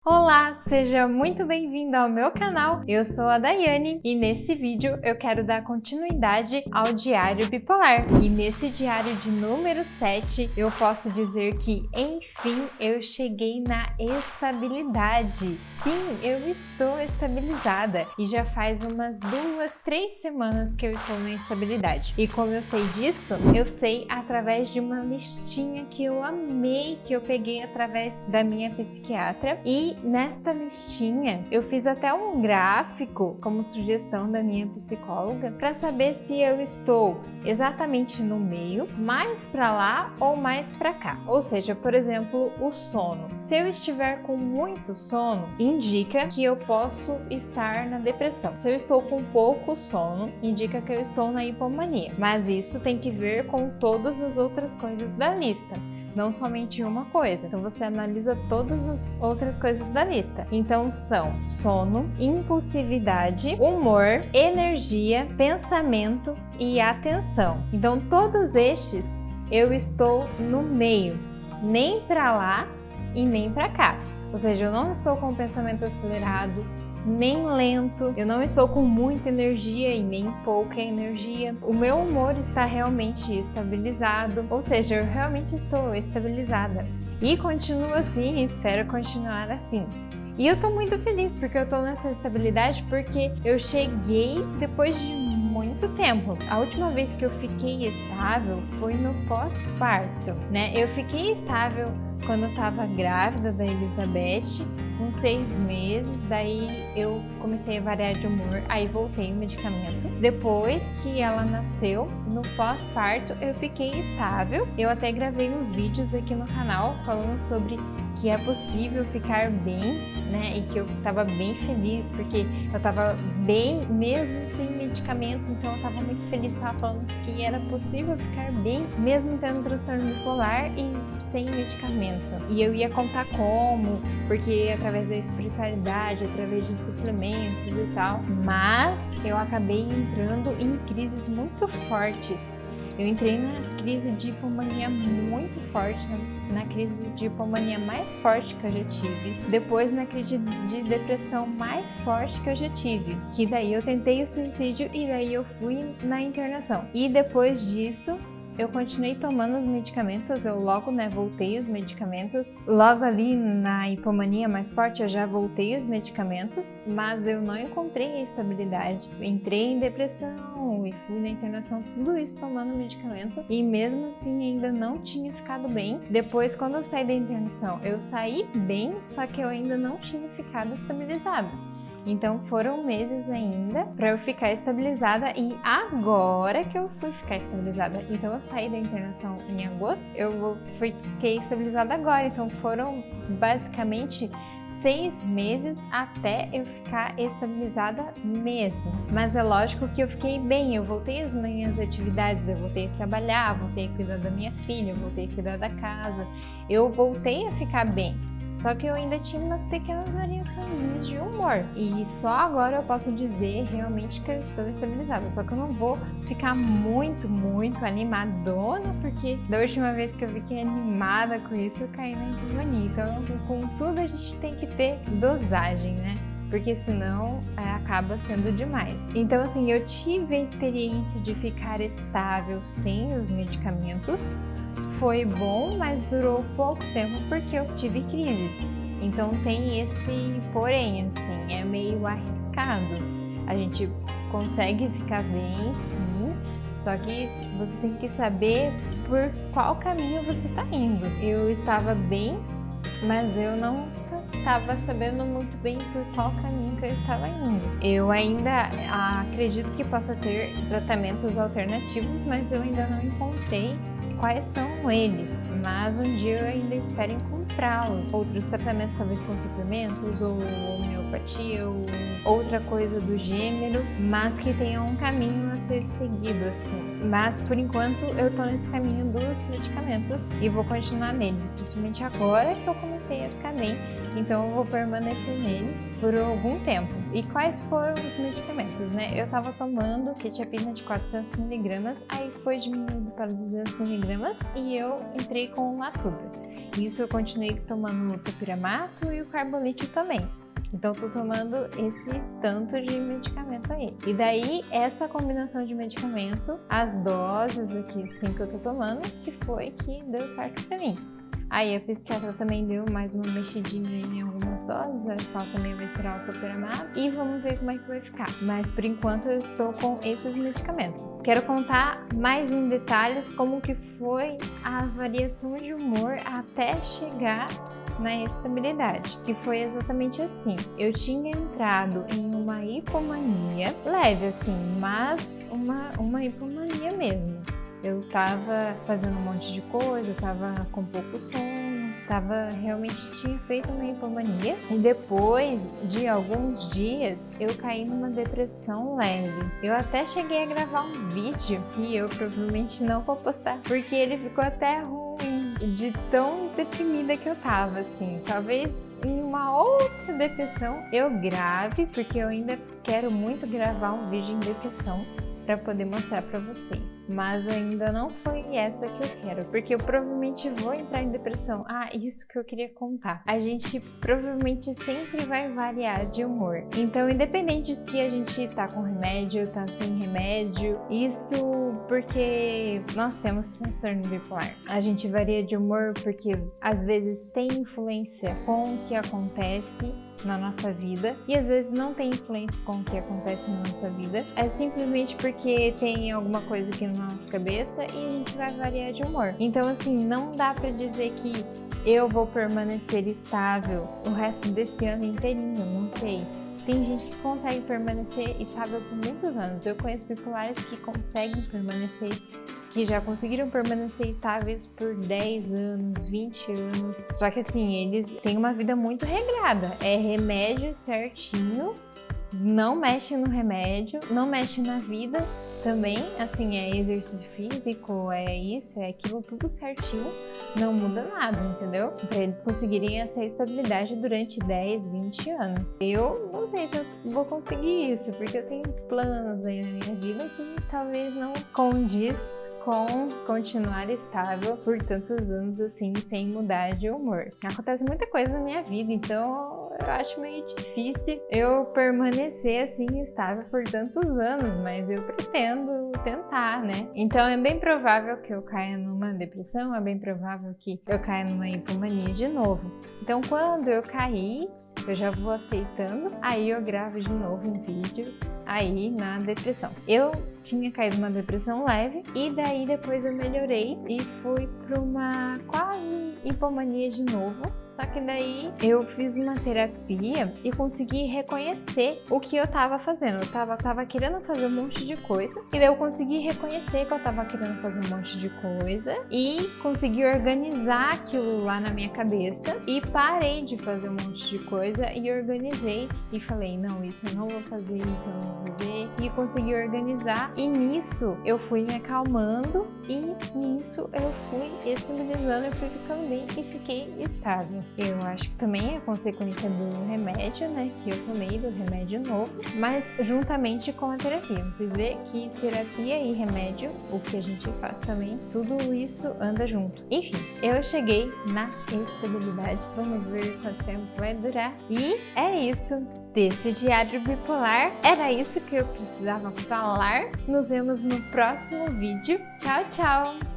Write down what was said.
Olá, seja muito bem-vindo ao meu canal. Eu sou a Daiane e nesse vídeo eu quero dar continuidade ao Diário Bipolar. E nesse diário de número 7, eu posso dizer que, enfim, eu cheguei na estabilidade. Sim, eu estou estabilizada e já faz umas 2-3 semanas que eu estou na estabilidade. E como eu sei disso? Eu sei através de uma listinha que eu amei, que eu peguei através da minha psiquiatra. E nesta listinha eu fiz até um gráfico como sugestão da minha psicóloga para saber se eu estou exatamente no meio, mais para lá ou mais para cá. Ou seja, por exemplo, o sono. Se eu estiver com muito sono, indica que eu posso estar na depressão. Se eu estou com pouco sono, indica que eu estou na hipomania. Mas isso tem que ver com todas as outras coisas da lista, não somente uma coisa. Então você analisa todas as outras coisas da lista. Então são sono, impulsividade, humor, energia, pensamento e atenção. Então todos estes eu estou no meio, nem para lá e nem para cá. Ou seja, eu não estou com o pensamento acelerado, nem lento, eu não estou com muita energia e nem pouca energia. O meu humor está realmente estabilizado, ou seja, eu realmente estou estabilizada. E continuo assim e espero continuar assim. E eu tô muito feliz porque eu tô nessa estabilidade porque eu cheguei depois de muito tempo. A última vez que eu fiquei estável foi no pós-parto, né? Eu fiquei estável quando eu tava grávida da Elizabeth, com 6 meses, daí eu comecei a variar de humor, aí voltei o medicamento. Depois que ela nasceu, no pós-parto, eu fiquei estável. Eu até gravei uns vídeos aqui no canal falando sobre que é possível ficar bem, né? E que eu tava bem feliz, porque eu tava bem mesmo sem medicamento, então eu tava muito feliz, tava falando que era possível ficar bem, mesmo tendo transtorno bipolar e sem medicamento. E eu ia contar como, porque através da espiritualidade, através de suplementos e tal, mas eu acabei entrando em crises muito fortes. Eu entrei na crise de hipomania muito forte, na crise de hipomania mais forte que eu já tive. Depois na crise de depressão mais forte que eu já tive. Que daí eu tentei o suicídio e daí eu fui na internação. E depois disso, eu continuei tomando os medicamentos, eu logo, voltei os medicamentos. Logo ali na hipomania mais forte eu já voltei os medicamentos, mas eu não encontrei a estabilidade. Entrei em depressão e fui na internação, tudo isso tomando medicamento e mesmo assim ainda não tinha ficado bem. Depois, quando eu saí da internação, eu saí bem, só que eu ainda não tinha ficado estabilizada. Então foram meses ainda para eu ficar estabilizada e agora que eu fui ficar estabilizada. Então eu saí da internação em agosto, eu fiquei estabilizada agora. Então foram basicamente 6 meses até eu ficar estabilizada mesmo. Mas é lógico que eu fiquei bem, eu voltei às minhas atividades, eu voltei a trabalhar, voltei a cuidar da minha filha, eu voltei a cuidar da casa, eu voltei a ficar bem. Só que eu ainda tinha umas pequenas variações de humor. E só agora eu posso dizer realmente que eu estou estabilizada. Só que eu não vou ficar muito animadona, porque da última vez que eu fiquei animada com isso, eu caí na hipomania. Então, com tudo a gente tem que ter dosagem, né? Porque senão acaba sendo demais. Então assim, eu tive a experiência de ficar estável sem os medicamentos. Foi bom, mas durou pouco tempo porque eu tive crises. Então tem esse porém, assim, é meio arriscado. A gente consegue ficar bem, sim, só que você tem que saber por qual caminho você está indo. Eu estava bem, mas eu não estava sabendo muito bem por qual caminho que eu estava indo. Eu ainda acredito que possa ter tratamentos alternativos, mas eu ainda não encontrei quais são eles, mas um dia eu ainda espero encontrá-los. Outros tratamentos, talvez com suplementos ou homeopatia ou outra coisa do gênero, mas que tenham um caminho a ser seguido, assim. Mas por enquanto eu tô nesse caminho dos medicamentos e vou continuar neles, principalmente agora que eu comecei a ficar bem. Então eu vou permanecer neles por algum tempo. E quais foram os medicamentos, né? Eu tava tomando quetiapina de 400 mg, aí foi diminuído para 200 mg e eu entrei com o Latuda. Isso eu continuei tomando o topiramato e o carbolítio também. Então, tô tomando esse tanto de medicamento aí. E daí, essa combinação de medicamento, as doses aqui, assim, que eu tô tomando, que foi que deu certo pra mim. Aí a psiquiatra também deu mais uma mexidinha em algumas doses, acho que ela também vai tirar o topiramato e vamos ver como é que vai ficar. Mas por enquanto eu estou com esses medicamentos. Quero contar mais em detalhes como que foi a variação de humor até chegar na estabilidade, que foi exatamente assim. Eu tinha entrado em uma hipomania leve assim, mas uma hipomania mesmo. Eu tava fazendo um monte de coisa, tava com pouco sono, realmente tinha feito uma hipomania. E depois de alguns dias, eu caí numa depressão leve. Eu até cheguei a gravar um vídeo que eu provavelmente não vou postar, porque ele ficou até ruim, de tão deprimida que eu tava, assim. Talvez em uma outra depressão eu grave, porque eu ainda quero muito gravar um vídeo em depressão para poder mostrar para vocês, mas ainda não foi essa que eu quero, porque eu provavelmente vou entrar em depressão. Isso que eu queria contar. A gente provavelmente sempre vai variar de humor, então independente se a gente tá com remédio, tá sem remédio, isso porque nós temos transtorno bipolar. A gente varia de humor porque às vezes tem influência com o que acontece na nossa vida e às vezes não tem influência com o que acontece na nossa vida, é simplesmente porque tem alguma coisa aqui na nossa cabeça e a gente vai variar de humor. Então assim, não dá pra dizer que eu vou permanecer estável o resto desse ano inteirinho, não sei. Tem gente que consegue permanecer estável por muitos anos. Eu conheço bipolares que conseguem permanecer, que já conseguiram permanecer estáveis por 10 anos, 20 anos. Só que assim, eles têm uma vida muito regrada. É remédio certinho, não mexe no remédio, não mexe na vida também. Assim, é exercício físico, é isso, é aquilo, tudo certinho. Não muda nada, entendeu? Pra eles conseguirem essa estabilidade durante 10, 20 anos. Eu não sei se eu vou conseguir isso, porque eu tenho planos aí na minha vida que talvez não condiz com continuar estável por tantos anos assim, sem mudar de humor. Acontece muita coisa na minha vida, então eu acho meio difícil eu permanecer assim estável por tantos anos, mas eu pretendo tentar, né? Então é bem provável que eu caia numa depressão, é bem provável que eu caia numa hipomania de novo. Então quando eu cair, eu já vou aceitando, aí eu gravo de novo um vídeo aí na depressão. Eu tinha caído numa depressão leve e daí depois eu melhorei e fui para uma quase hipomania de novo, só que daí eu fiz uma terapia e consegui reconhecer o que eu tava fazendo. Eu tava querendo fazer um monte de coisa e daí eu consegui reconhecer que eu tava querendo fazer um monte de coisa e consegui organizar aquilo lá na minha cabeça e parei de fazer um monte de coisa e organizei e falei, não, isso eu não vou fazer, isso eu não vou fazer, e consegui organizar. E nisso eu fui me acalmando e nisso eu fui estabilizando, eu fui ficando bem e fiquei estável. Eu acho que também é consequência do remédio, né, que eu tomei, do remédio novo, mas juntamente com a terapia. Vocês veem que terapia e remédio, o que a gente faz também, tudo isso anda junto. Enfim, eu cheguei na estabilidade. Vamos ver quanto tempo vai durar. E é isso desse diário bipolar. Era isso que eu precisava falar. Nos vemos no próximo vídeo. Tchau, tchau!